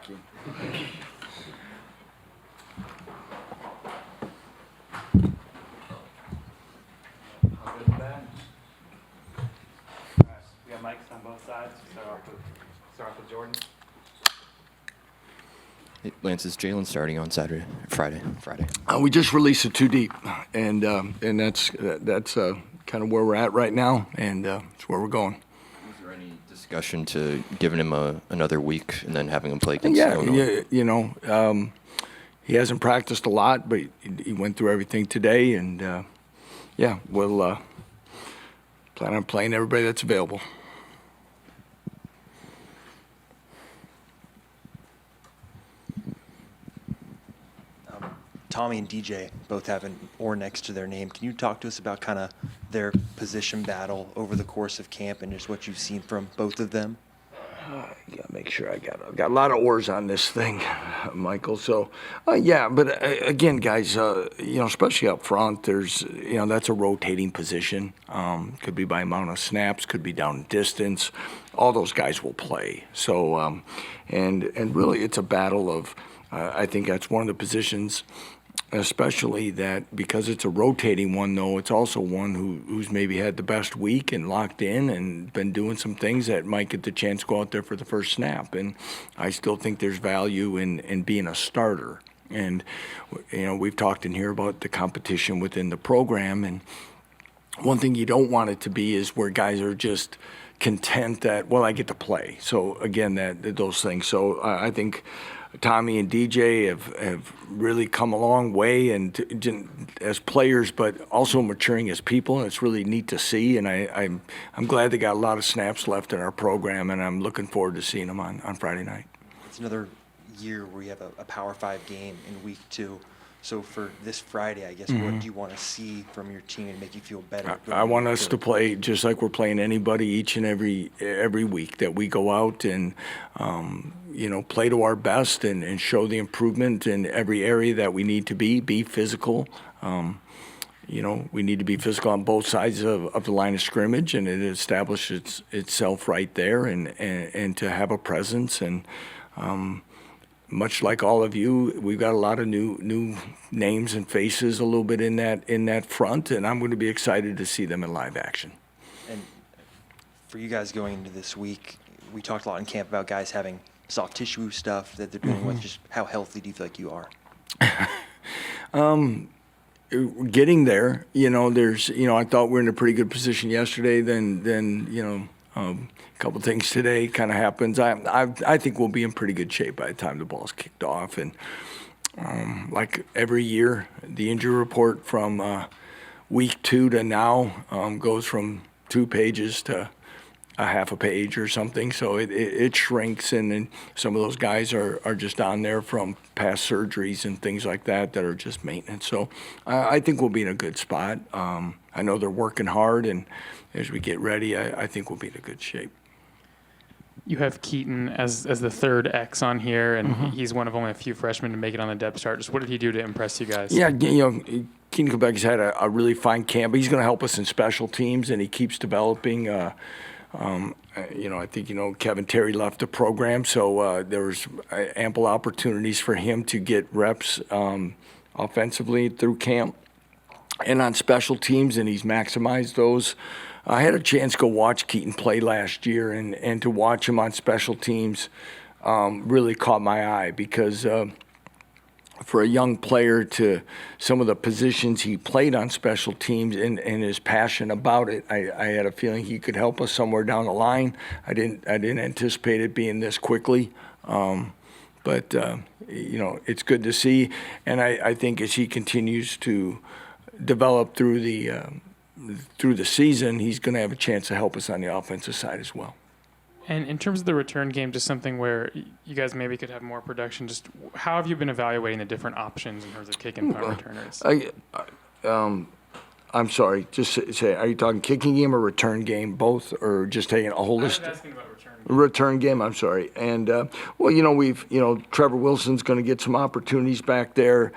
you. We got mics on both sides. Start off with Jordan. Hey, Lance, is Jalen starting on Friday? We just released a 2 deep, and that's kind of where we're at right now, and it's where we're going. Was there any discussion to giving him another week and then having him play against Yeah, Illinois? he hasn't practiced a lot, but he went through everything today, and we'll plan on playing everybody that's available. Tommy and DJ both have an or next to their name. Can you talk to us about kind of their position battle over the course of camp and just what you've seen from both of them? I gotta make sure I've got a lot of oars on this thing, Michael. So, but again, guys, especially up front, there's, that's a rotating position. Could be by amount of snaps, could be down distance. All those guys will play. So, and really, it's a battle of. I think that's one of the positions. Especially that because it's a rotating one, though, it's also one who's maybe had the best week and locked in and been doing some things that might get the chance to go out there for the first snap. And I still think there's value in being a starter. And, we've talked in here about the competition within the program. And one thing you don't want it to be is where guys are just content that, well, I get to play. So, again, those things. So I think Tommy and DJ have really come a long way and as players, but also maturing as people, and it's really neat to see. And I'm glad they got a lot of snaps left in our program, and I'm looking forward to seeing them on Friday night. It's another year where you have a Power 5 game in week 2. So for this Friday, I guess, what do you want to see from your team and make you feel better? I want us to play just like we're playing anybody each and every week, that we go out and play to our best and show the improvement in every area that we need to be physical. We need to be physical on both sides of the line of scrimmage, and it establishes itself right there, and to have a presence. And much like all of you, we've got a lot of new names and faces a little bit in that front, and I'm going to be excited to see them in live action. And for you guys going into this week, we talked a lot in camp about guys having soft tissue stuff that they're dealing with. Just how healthy do you feel like you are? Getting there, there's, I thought we were in a pretty good position yesterday. Then a couple things today kind of happens. I think we'll be in pretty good shape by the time the ball's kicked off. And like every year, the injury report from week 2 to now goes from 2 pages to a half a page or something. So it shrinks, and then some of those guys are just on there from past surgeries and things like that are just maintenance. So I think we'll be in a good spot. I know they're working hard, and as we get ready, I think we'll be in a good shape. You have Keaton as the third X on here, and he's one of only a few freshmen to make it on the depth chart. Just what did he do to impress you guys? Yeah, Keaton Quebec's had a really fine camp. He's going to help us in special teams, and he keeps developing. I think, Kevin Terry left the program, so there was ample opportunities for him to get reps offensively through camp and on special teams, and he's maximized those. I had a chance to go watch Keaton play last year, and to watch him on special teams really caught my eye because for a young player to some of the positions he played on special teams and his passion about it, I had a feeling he could help us somewhere down the line. I didn't anticipate it being this quickly, but it's good to see. And I think as he continues to develop through the season, he's going to have a chance to help us on the offensive side as well. And in terms of the return game, just something where you guys maybe could have more production, just how have you been evaluating the different options in terms of kick and punt returners? I'm sorry, just say, are you talking kicking game or return game, both, or just taking a holistic? I was asking about return game. Return game, I'm sorry. And, Trevor Wilson's going to get some opportunities back there.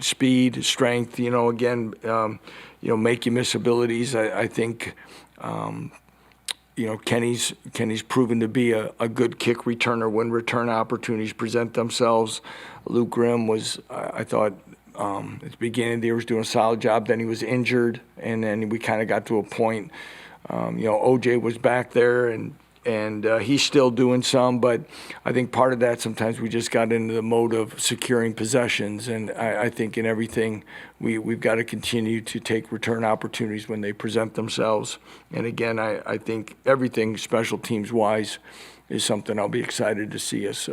Speed, strength, make you miss abilities. I think Kenny's proven to be a good kick returner when return opportunities present themselves. Luke Grimm was, I thought, at the beginning of the year was doing a solid job. Then he was injured, and then we kind of got to a point. OJ was back there, and he's still doing some, but I think part of that sometimes we just got into the mode of securing possessions, and I think in everything we've got to continue to take return opportunities when they present themselves. And again, I think everything special teams wise is something I'll be excited to see us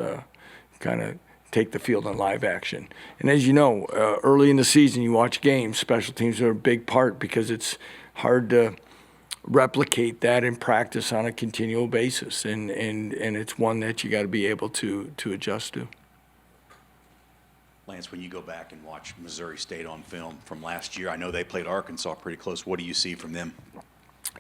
kind of take the field in live action. And as you know, early in the season you watch games, special teams are a big part because it's hard to replicate that in practice on a continual basis, and it's one that you got to be able to adjust to. Lance, when you go back and watch Missouri State on film from last year, I know they played Arkansas pretty close. What do you see from them?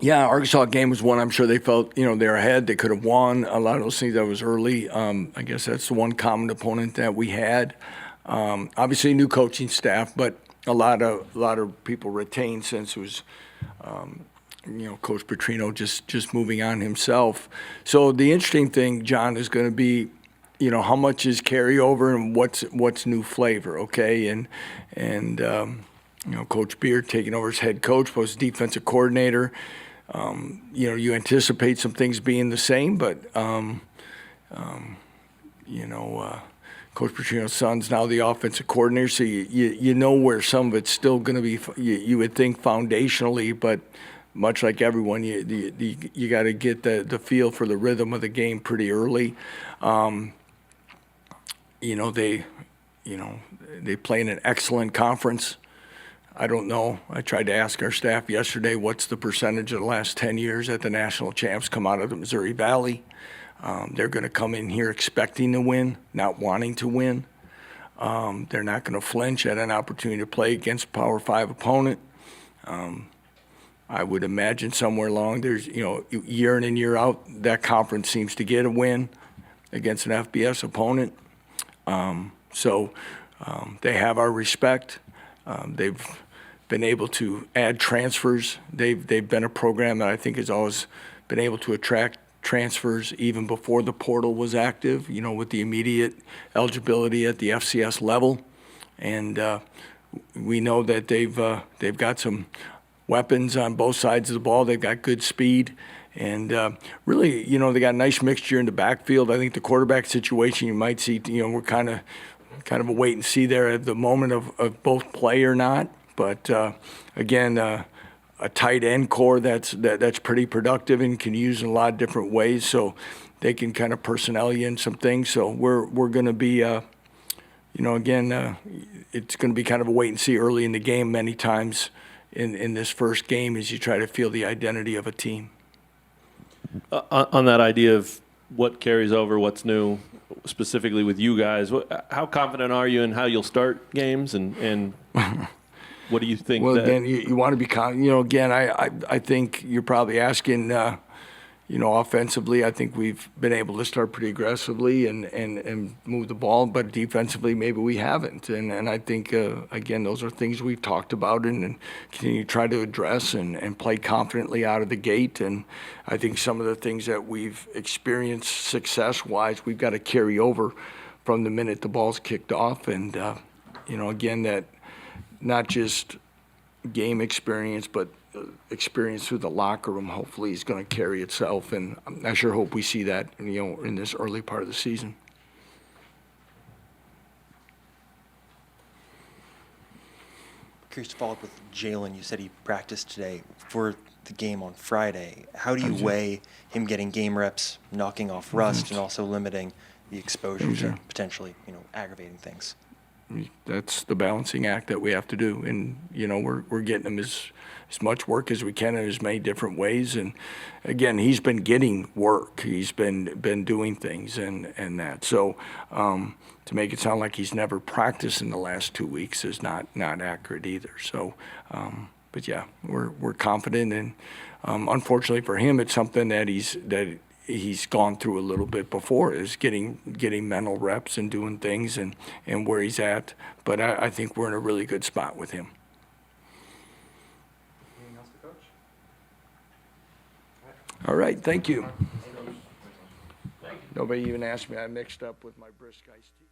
Yeah, Arkansas game was one I'm sure they felt, they're ahead. They could have won. A lot of those things that was early. I guess that's the one common opponent that we had. Obviously, new coaching staff, but a lot of people retained since it was Coach Petrino just moving on himself. So the interesting thing, John, is going to be, how much is carryover and what's new flavor, okay? And Coach Beard taking over as head coach, plus defensive coordinator. You anticipate some things being the same, but Coach Petrino's son's now the offensive coordinator, so you know where some of it's still going to be. You would think foundationally, but much like everyone, you got to get the feel for the rhythm of the game pretty early. They play in an excellent conference. I don't know. I tried to ask our staff yesterday, what's the percentage of the last 10 years that the national champs come out of the Missouri Valley? They're going to come in here expecting to win, not wanting to win. They're not going to flinch at an opportunity to play against a Power 5 opponent. I would imagine somewhere along there's, year in and year out, that conference seems to get a win against an FBS opponent. They have our respect. They've been able to add transfers. They've been a program that I think has always been able to attract transfers even before the portal was active, with the immediate eligibility at the FCS level. And we know that they've got some weapons on both sides of the ball. They've got good speed. And really, they got a nice mixture in the backfield. I think the quarterback situation you might see, we're kind of a wait and see there at the moment of both play or not. But again, a tight end core that's pretty productive and can use in a lot of different ways. So they can kind of personnel you in some things. So we're going to be, again, it's going to be kind of a wait and see early in the game many times in this first game as you try to feel the identity of a team. On that idea of what carries over, what's new, specifically with you guys, how confident are you in how you'll start games, and what do you think? Well, again, you want to be confident. Again, I think you're probably asking, offensively, I think we've been able to start pretty aggressively and move the ball, but defensively, maybe we haven't. And I think, again, those are things we've talked about and continue to try to address and play confidently out of the gate. And I think some of the things that we've experienced success-wise, we've got to carry over from the minute the ball's kicked off. And, again, that not just game experience, but experience through the locker room hopefully is going to carry itself, and I sure hope we see that in this early part of the season. Curious to follow up with Jalen. You said he practiced today for the game on Friday. How do you weigh him getting game reps, knocking off rust, and also limiting the exposure to potentially aggravating things? That's the balancing act that we have to do, and we're getting him as much work as we can in as many different ways. And again, he's been getting work. He's been doing things and that. So to make it sound like he's never practiced in the last 2 weeks is not accurate either. So, but yeah, we're confident, and unfortunately for him, it's something that he's gone through a little bit before, is getting mental reps and doing things and where he's at. But I think we're in a really good spot with him. Anything else for Coach? All right, thank you. Nobody even asked me. I mixed up with my brisk iced tea.